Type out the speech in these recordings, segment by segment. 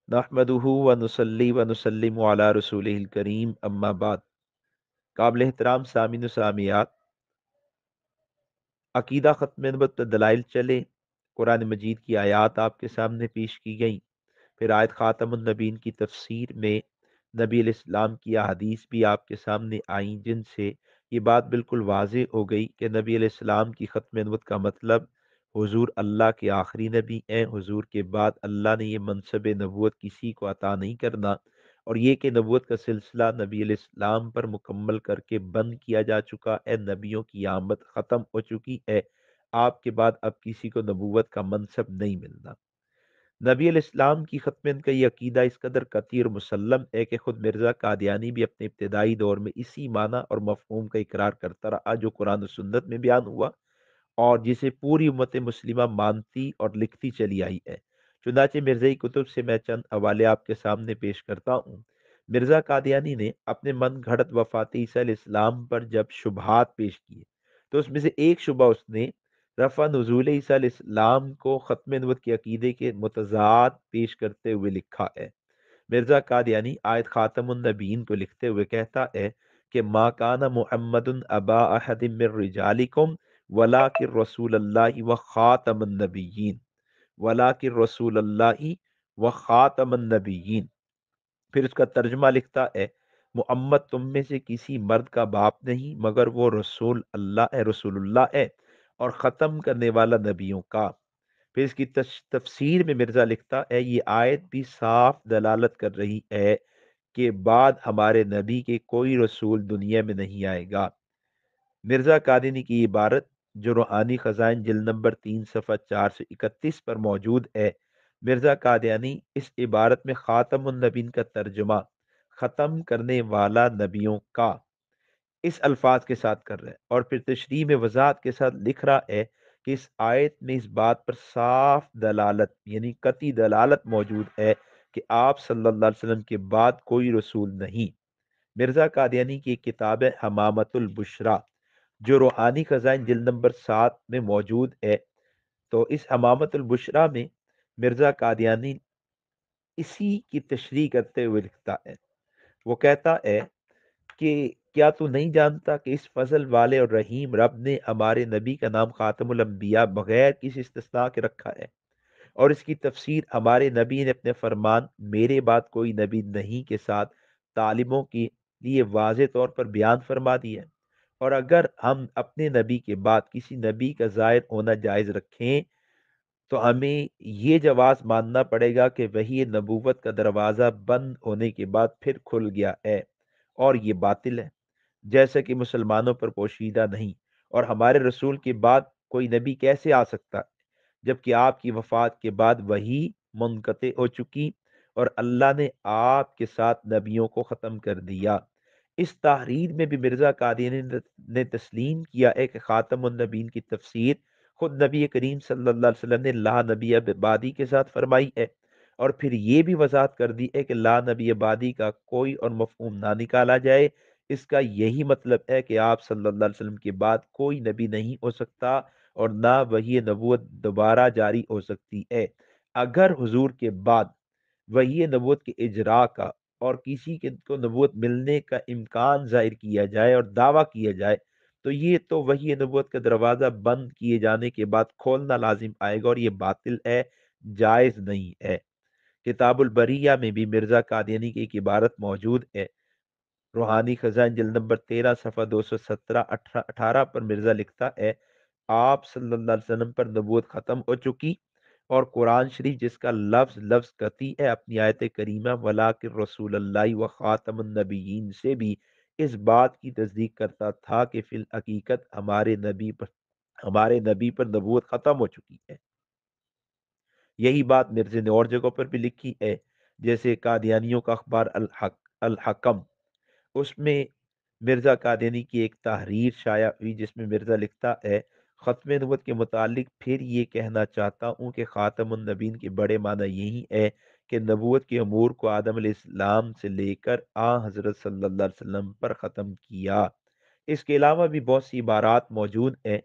نحمدہ و نصلی و نسلم علی رسولہ الکریم اما بعد۔ قابل احترام سامعین و سامعات، عقیدہ ختم نبوت دلائل چلے، قرآن مجید کی آیات آپ کے سامنے پیش کی گئیں، پھر آیت خاتم النبیین کی تفسیر میں نبی علیہ السلام کی احادیث بھی آپ کے سامنے آئیں، جن سے یہ بات بالکل واضح ہو گئی کہ نبی علیہ السلام کی ختم نبوت کا مطلب حضور اللہ کے آخری نبی ہیں۔ حضور کے بعد اللہ نے یہ منصب نبوت کسی کو عطا نہیں کرنا، اور یہ کہ نبوت کا سلسلہ نبی علیہ السلام پر مکمل کر کے بند کیا جا چکا ہے، نبیوں کی آمد ختم ہو چکی ہے، آپ کے بعد اب کسی کو نبوت کا منصب نہیں ملنا۔ نبی علیہ السلام کی ختم کا یہ عقیدہ اس قدر قطعی اور مسلم ہے کہ خود مرزا قادیانی بھی اپنے ابتدائی دور میں اسی معنی اور مفہوم کا اقرار کرتا رہا جو قرآن و سنت میں بیان ہوا، اور جسے پوری امت مسلمہ مانتی اور لکھتی چلی آئی ہے۔ چنانچہ مرزائی کتب سے میں چند حوالے آپ کے سامنے پیش کرتا ہوں۔ مرزا قادیانی نے اپنے من گھڑت وفات عیسیٰ علیہ السلام پر جب شبہات پیش کیے، تو اس میں سے ایک شبہ اس نے رفع نزول عیسیٰ علیہ السلام کو ختم نبوت کے عقیدے کے متضاد پیش کرتے ہوئے لکھا ہے۔ مرزا قادیانی آیت خاتم النبیین کو لکھتے ہوئے کہتا ہے کہ ما کان محمد ابا احد من رجالکم ولکن رسول اللہ و خاتم النبیین، ولکن رسول اللہ و خاتم النبیین۔ پھر اس کا ترجمہ لکھتا ہے، محمد تم میں سے کسی مرد کا باپ نہیں مگر وہ رسول اللہ ہے اور ختم کرنے والا نبیوں کا۔ پھر اس کی تفسیر میں مرزا لکھتا ہے، یہ آیت بھی صاف دلالت کر رہی ہے کہ بعد ہمارے نبی کے کوئی رسول دنیا میں نہیں آئے گا۔ مرزا قادینی کی عبارت جو روحانی خزائن جلد نمبر 3 صفحہ 431 پر موجود ہے، مرزا قادیانی اس عبارت میں خاتم النبین کا ترجمہ ختم کرنے والا نبیوں کا اس الفاظ کے ساتھ کر رہا ہے، اور پھر تشریح میں وضاحت کے ساتھ لکھ رہا ہے کہ اس آیت میں اس بات پر صاف دلالت یعنی قطعی دلالت موجود ہے کہ آپ صلی اللہ علیہ وسلم کے بعد کوئی رسول نہیں۔ مرزا قادیانی کی ایک کتاب ہے حمامت البشرا جو روحانی خزائن جلد نمبر 7 میں موجود ہے، تو اس حمامت البشرا میں مرزا قادیانی اسی کی تشریح کرتے ہوئے لکھتا ہے، وہ کہتا ہے کہ کیا تو نہیں جانتا کہ اس فضل والے اور رحیم رب نے ہمارے نبی کا نام خاتم الانبیاء بغیر کسی استثناء کے رکھا ہے، اور اس کی تفسیر ہمارے نبی نے اپنے فرمان میرے بعد کوئی نبی نہیں کے ساتھ طالبوں کے لیے واضح طور پر بیان فرما دی ہے، اور اگر ہم اپنے نبی کے بعد کسی نبی کا ظاہر ہونا جائز رکھیں تو ہمیں یہ جواز ماننا پڑے گا کہ وہی نبوت کا دروازہ بند ہونے کے بعد پھر کھل گیا ہے، اور یہ باطل ہے، جیسا کہ مسلمانوں پر پوشیدہ نہیں، اور ہمارے رسول کے بعد کوئی نبی کیسے آ سکتا جبکہ آپ کی وفات کے بعد وہی منقطع ہو چکی اور اللہ نے آپ کے ساتھ نبیوں کو ختم کر دیا۔ اس تحریر میں بھی مرزا قادیانی نے تسلیم کیا ہے کہ خاتم النبیین کی تفسیر خود نبی کریم صلی اللہ علیہ وسلم نے لا نبی بعدی کے ساتھ فرمائی ہے، اور پھر یہ بھی وضاحت کر دی ہے کہ لا نبی بعدی کا کوئی اور مفہوم نہ نکالا جائے، اس کا یہی مطلب ہے کہ آپ صلی اللہ علیہ وسلم کے بعد کوئی نبی نہیں ہو سکتا اور نہ وحی نبوت دوبارہ جاری ہو سکتی ہے۔ اگر حضور کے بعد وحی نبوت کے اجرا کا اور کسی کے کو نبوت ملنے کا امکان ظاہر کیا جائے اور دعویٰ کیا جائے تو یہ تو وحی نبوت کا دروازہ بند کیے جانے کے بعد کھولنا لازم آئے گا، اور یہ باطل ہے، جائز نہیں ہے۔ کتاب البریہ میں بھی مرزا قادیانی کی ایک عبارت موجود ہے، روحانی خزائن جلد نمبر 13 صفحہ 217 18 پر مرزا لکھتا ہے، آپ صلی اللہ علیہ وسلم پر نبوت ختم ہو چکی، اور قرآن شریف جس کا لفظ لفظ قطعی ہے اپنی آیت کریمہ وَلَٰكِن رسول اللہ و خاتم النبیین سے بھی اس بات کی تصدیق کرتا تھا کہ فی الحقیقت ہمارے نبی پر نبوت ختم ہو چکی ہے۔ یہی بات مرزا نے اور جگہوں پر بھی لکھی ہے، جیسے قادیانیوں کا اخبار الحکم، اس میں مرزا قادیانی کی ایک تحریر شائع ہوئی جس میں مرزا لکھتا ہے، ختم نبوت کے متعلق پھر یہ کہنا چاہتا ہوں کہ خاتم النبین کے بڑے معنی یہی ہے کہ نبوت کے امور کو آدم علیہ السلام سے لے کر حضرت صلی اللہ علیہ وسلم پر ختم کیا۔ اس کے علاوہ بھی بہت سی عبارات موجود ہیں،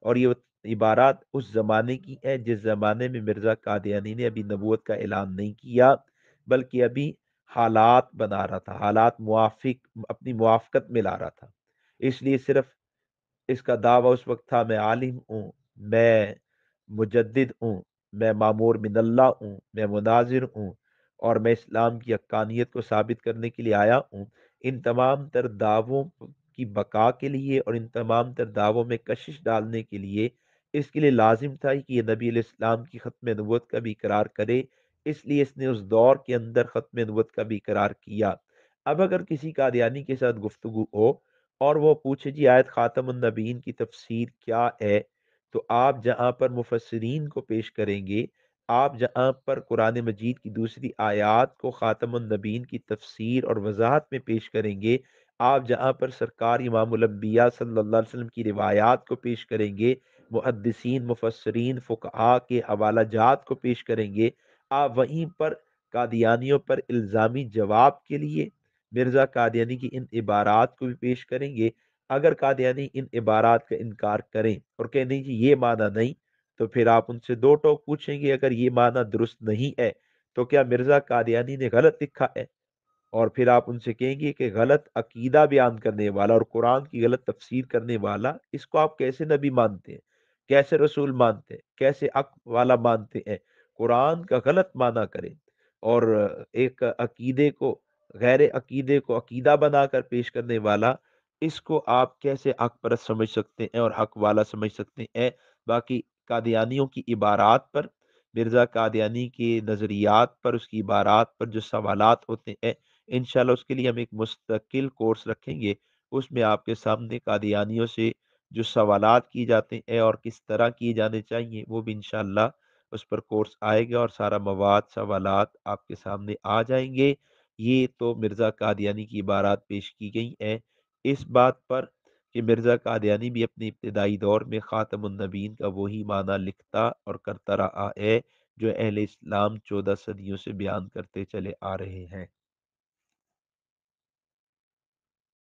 اور یہ عبارات اس زمانے کی ہیں جس زمانے میں مرزا قادیانی نے ابھی نبوت کا اعلان نہیں کیا، بلکہ ابھی حالات بنا رہا تھا، حالات موافق اپنی موافقت میں لا رہا تھا۔ اس لیے صرف اس کا دعویٰ اس وقت تھا، میں عالم ہوں، میں مجدد ہوں، میں مامور من اللہ ہوں، میں مناظر ہوں، اور میں اسلام کی حقانیت کو ثابت کرنے کے لیے آیا ہوں۔ ان تمام تر دعووں کی بقا کے لیے اور ان تمام تر دعووں میں کشش ڈالنے کے لیے اس کے لیے لازم تھا کہ یہ نبی علیہ السلام کی ختم نبوت کا بھی اقرار کرے، اس لیے اس نے اس دور کے اندر ختم نبوت کا بھی اقرار کیا۔ اب اگر کسی قادیانی کے ساتھ گفتگو ہو اور وہ پوچھے جی آیت خاتم النبیین کی تفسیر کیا ہے، تو آپ جہاں پر مفسرین کو پیش کریں گے، آپ جہاں پر قرآن مجید کی دوسری آیات کو خاتم النبیین کی تفسیر اور وضاحت میں پیش کریں گے، آپ جہاں پر سرکار امام الانبیاء صلی اللہ علیہ وسلم کی روایات کو پیش کریں گے، محدثین مفسرین فقہا کے حوالہ جات کو پیش کریں گے، آپ وہیں پر قادیانیوں پر الزامی جواب کے لیے مرزا قادیانی کی ان عبارات کو بھی پیش کریں گے۔ اگر قادیانی ان عبارات کا انکار کریں اور کہیں نہیں جی یہ معنی نہیں، تو پھر آپ ان سے دو ٹوک پوچھیں گے، اگر یہ معنی درست نہیں ہے تو کیا مرزا قادیانی نے غلط لکھا ہے؟ اور پھر آپ ان سے کہیں گے کہ غلط عقیدہ بیان کرنے والا اور قرآن کی غلط تفسیر کرنے والا، اس کو آپ کیسے نبی مانتے ہیں، کیسے رسول مانتے ہیں، کیسے حق والا مانتے ہیں؟ قرآن کا غلط معنی کریں اور ایک عقیدے کو غیر عقیدے کو عقیدہ بنا کر پیش کرنے والا، اس کو آپ کیسے حق پرست سمجھ سکتے ہیں اور حق والا سمجھ سکتے ہیں؟ باقی قادیانیوں کی عبارات پر، مرزا قادیانی کے نظریات پر، اس کی عبارات پر جو سوالات ہوتے ہیں، انشاءاللہ اس کے لیے ہم ایک مستقل کورس رکھیں گے۔ اس میں آپ کے سامنے قادیانیوں سے جو سوالات کی جاتے ہیں اور کس طرح کیے جانے چاہیے، وہ بھی انشاءاللہ اس پر کورس آئے گا اور سارا مواد سوالات آپ کے سامنے آ جائیں گے۔ یہ تو مرزا قادیانی کی عبارات پیش کی گئی ہیں۔ اس بات پر کہ مرزا قادیانی بھی اپنے ابتدائی دور میں خاتم النبیین کا وہی معنی لکھتا اور کرتا رہا ہے جو اہل اسلام 14 صدیوں سے بیان کرتے چلے آ رہے ہیں۔